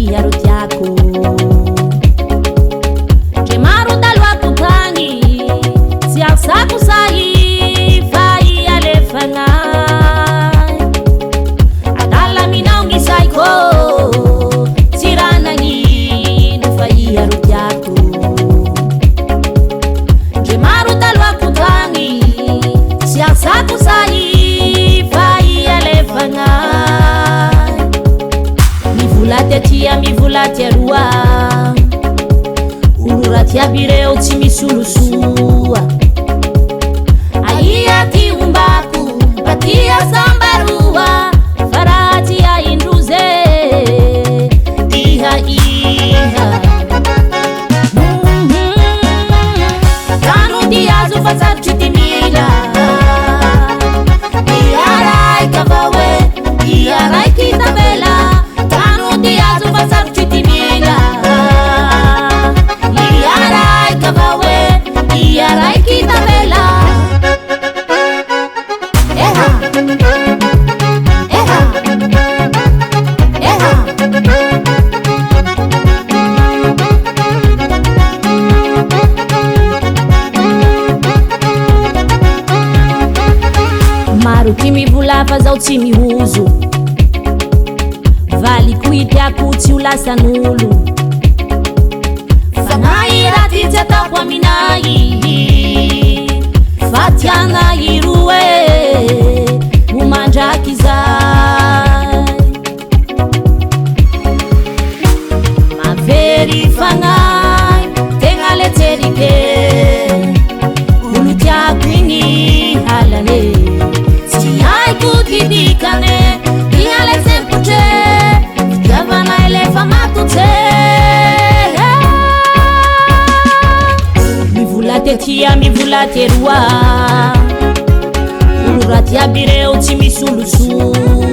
iharo tiako Ndre maro taloako tagny tsy asako sahy fa ialefagna adala minaongy saiko tsy raha nagnino fa iharo tiako Ndre maro taloako tagny tsy asako sahy fa ialefagna Tia mivolaty aroa olo raty aby reo tsy misolosoa aia ty ombako mba tia sambaroa fa raha tia indroze iha tano ty azo fa sarotry ty mila iha raiky avao e iha raiky tabela Diazo pasar chitimila Iharai kabawe Iharai kitabela Eha Eha Eha Maro kimi vulava zao tsy mihuzo Valiko itiako tsy ho lasan'olo Fanahy raha ty tsy ataoko aminahy Fa tianahy roe ho mandraky zay Mavery fanahy tegna letserike Olo tiako igny halane Tsy haiko ty dikane Iha le sempotre Gavana elefa matutse Mivulate tia mivulate rua Olo raty aby reo tsy misolosoa